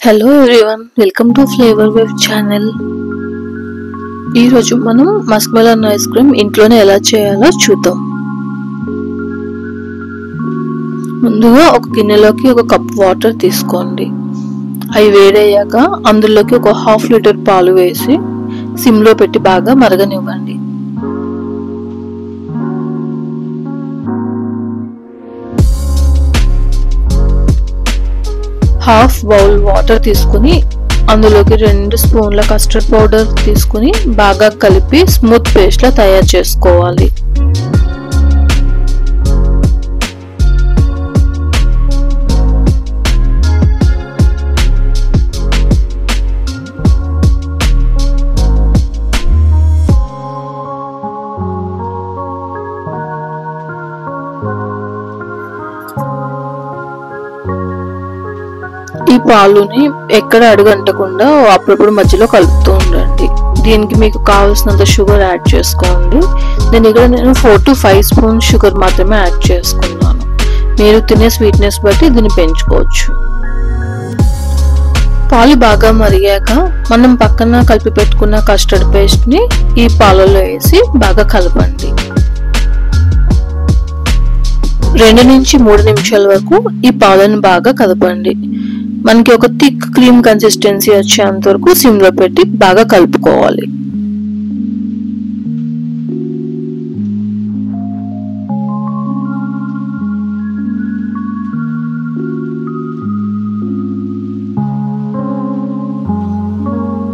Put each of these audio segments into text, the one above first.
Hello everyone, welcome to flavour wave channel. ఈరోజు మనం muskmelon ice cream ఇంట్లోనే ఎలా చేయాలో చూద్దాం. ముందుగా ఒక గిన్నెలోకి ఒక కప్ వాటర్ తీసుకోండి. అవి వేడయ్యాక అందులోకి ఒక 1/2 లీటర్ పాలు వేసి సిమ్లో పెట్టి బాగా మరగనివ్వండి. హాఫ్ బౌల్ వాటర్ తీసుకుని అందులోకి 2 స్పూన్ల కస్టర్డ్ పౌడర్ తీసుకుని బాగా కలిపి స్మూత్ పేస్ట్ లా తయారు చేసుకోవాలి. ఈ పాలుని ఎక్కడ అడుగంటకుండా అప్పుడప్పుడు మధ్యలో కలుపుతూ ఉండండి. దీనికి మీకు కావాల్సినంత షుగర్ యాడ్ చేసుకోండి. నేను 4 to 5 స్పూన్స్ షుగర్ మాత్రమే యాడ్ చేసుకున్నాను. మీరు తినే స్వీట్నెస్ బట్టి దీన్ని పెంచుకోవచ్చు. పాలు బాగా మరిగాక మనం పక్కన కలిపి పెట్టుకున్న కస్టర్డ్ పేస్ట్ ని ఈ పాలలో వేసి బాగా కలపండి. 2 నుంచి 3 నిమిషాల వరకు ఈ పాలను బాగా కలపండి. మనకి ఒక థిక్ క్రీమ్ కన్సిస్టెన్సీ వచ్చేంత వరకు సిమ్ లో పెట్టి బాగా కలుపుకోవాలి.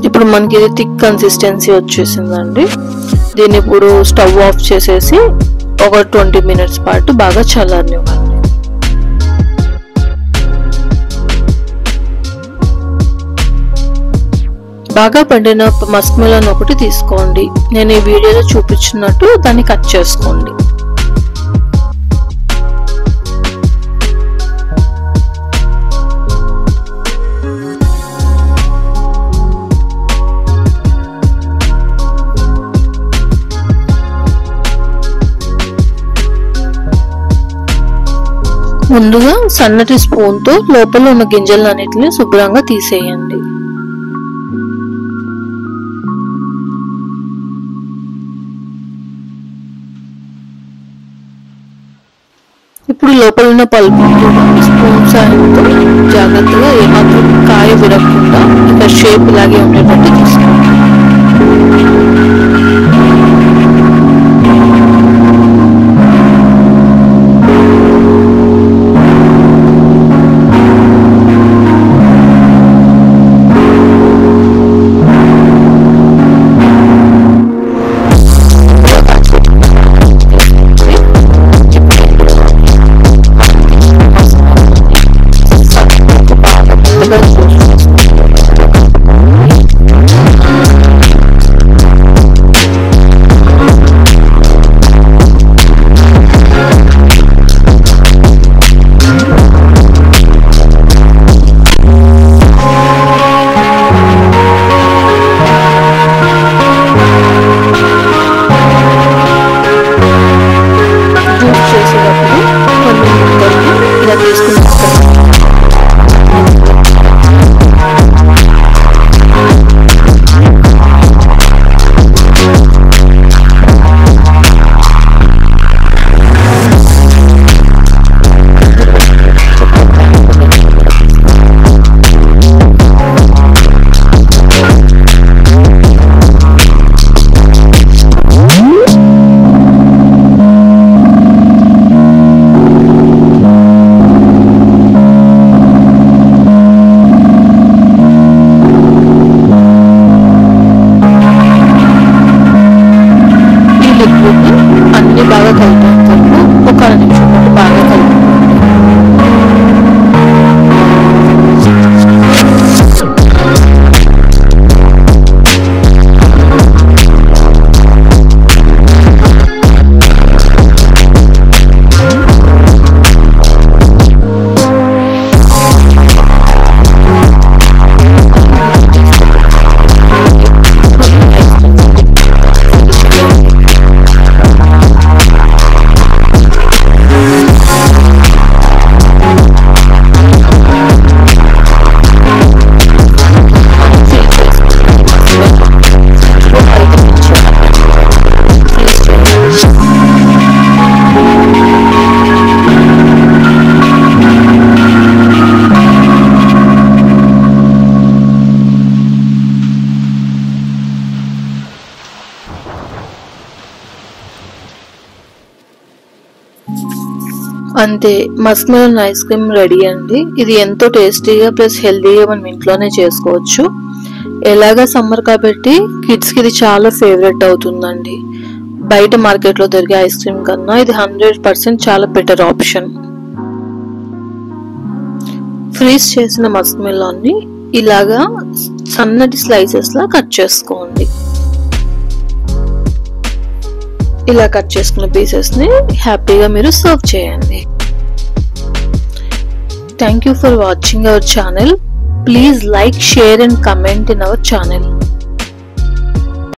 ఇప్పుడు మనకి ఇది థిక్ కన్సిస్టెన్సీ వచ్చేసిందండి. దీన్ని ఇప్పుడు స్టవ్ ఆఫ్ చేసేసి ఒక 20 మినిట్స్ పాటు బాగా చల్లారనివ్వండి. బాగా పండిన మస్క్మెలన్ ఒకటి తీసుకోండి. నేను ఈ వీడియోలో చూపించినట్టు దాన్ని కట్ చేసుకోండి. ముందుగా సన్నటి స్పూన్ తో లోపల ఉన్న గింజలన్నిటిని శుభ్రంగా తీసేయండి. ఇప్పుడు లోపల ఉన్న పల్పు స్పూన్ సాయంతో జాగ్రత్తగా ఏమాత్రం కాయ విరగకుండా ఇక్కడ షేప్ ఇలాగే ఉండేటట్టు తీసుకోండి. అన్ని బాగా కలిపేంత వరకు ఒక 2 నిమిషం పాటు బాగా కలుపుకోండి. అంతే, Musk melon ice cream ready అండి. ఇది ఎంతో టేస్టీగా ప్లస్ హెల్తీగా మనం ఇంట్లోనే చేసుకోవచ్చు. ఎలాగా సమ్మర్ కాబట్టి కిడ్స్ కి ఇది చాలా ఫేవరెట్ అవుతుందండి. బయట మార్కెట్ లో దొరికే ఐస్ క్రీమ్ కన్నా ఇది 100% చాలా బెటర్ ఆప్షన్. ఫ్రీజ్ చేసిన మస్క్ మెలన్ ని ఇలాగా సన్నటి స్లైసెస్ లా కట్ చేసుకోండి. ఇలా కట్ చేసుకున్న పీసెస్ ని హ్యాపీగా మీరు సర్వ్ చేయండి. Thank you for watching our channel. Please like, share and comment in our channel.